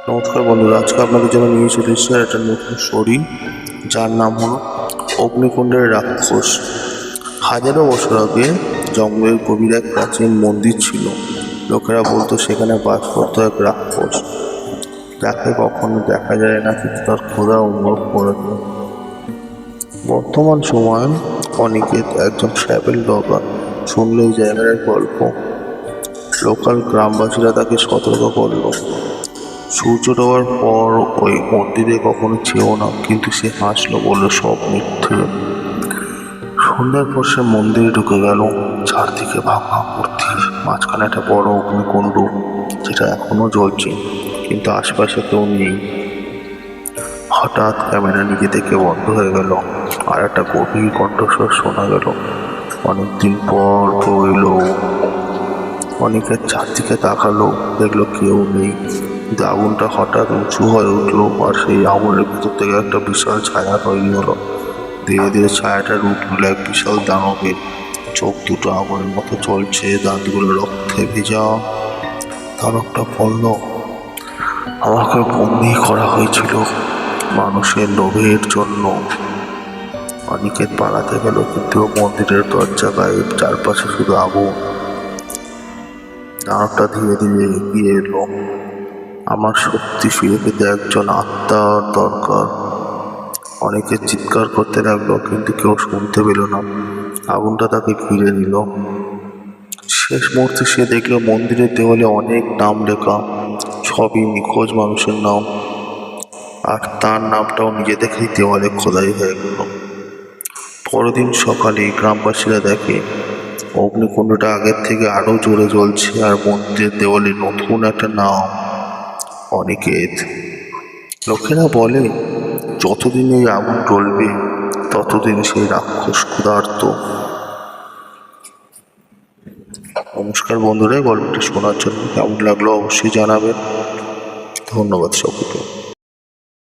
নমস্কার বন্ধুরা, আজকে আপনাদের জন্য নিয়ে চলে এসেছে একটা নতুন স্টোরি, যার নাম হলো অগ্নিকুণ্ডের রাক্ষস। হাজারো বছর আগে জঙ্গলের গভীর এক প্রাচীন মন্দির ছিল। লোকেরা বলতো সেখানে বাস করতো এক রাক্ষস, যাকে কখনো দেখা যায় না, কিন্তু তার ক্ষুধা অনুভব করে না। বর্তমান সময়ে অনিকেত একজন ট্রাভেল ব্লগার। শুনলো এই জায়গার গল্প। লোকাল গ্রামবাসীরা তাকে সতর্ক করলো, সূর্য ডোবার পর ওই মন্দিরে কখনো চেও না, কিন্তু সে হাসলো, বললো সব মিথ্যে। সন্ধ্যার পর সে মন্দিরে ঢুকে গেল। চারদিকে ভাঙা মূর্তি, মাঝখানে একটা বড় অগ্নিকুণ্ড, যেটা এখনো জ্বলছে, কিন্তু আশপাশে কেউ নেই। হঠাৎ ক্যামেরা নিজে থেকে বন্ধ হয়ে গেল, আর একটা গভীর কণ্ঠস্বর শোনা গেল, অনেকদিন পর কেউ এলো। অনেকের চারদিকে তাকালো, দেখলো কেউ নেই। কিন্তু আগুনটা হঠাৎ উঁচু হয়ে উঠলো, আর সেই আগুনের ভেতর থেকে একটা বিশাল ছায়া তৈরি হলো। ধীরে ধীরে ছায়াটা রূপ নিল এক বিশাল দানবের। চোখ দুটো আগুনের মতো জ্বলছে, দাঁতগুলো রক্তে ভেজা। দানবটা বলল, আমাকে বন্দি করা হয়েছিল মানুষের লোভের জন্য। অনিকেত পালাতে গেল, কিন্তু মন্দিরের দরজা গায়েব, চারপাশে শুধু আগুন। দানবটা ধীরে ধীরে এগিয়ে এলো। আমার সত্যি ফিরে পেতে একজন আত্মার দরকার। অনেকে চিৎকার করতে লাগলো, কিন্তু কেউ শুনতে পেল না। আগুনটা তাকে ঘিরে নিল। শেষ মুহূর্তে সে দেখলো মন্দিরের দেওয়ালে অনেক নাম লেখা, সবই নিখোঁজ মানুষের নাম। আর তার নামটাও নিজে থেকেই দেওয়ালে খোদাই হয়ে গেল। পরদিন সকালে গ্রামবাসীরা দেখে অগ্নিকুণ্ডটা আগের থেকে আরো জোরে জ্বলছে, আর মন্দিরের দেওয়ালে নতুন একটা নাম, অনিকেত। লোকেরা বলে, যতদিন এই আগুন জ্বলবে ততদিন সেই রাক্ষস ক্ষুধার্ত। নমস্কার বন্ধুরা, গল্পটা শোনার জন্য কেমন লাগলো অবশ্যই জানাবেন। ধন্যবাদ সকলকে।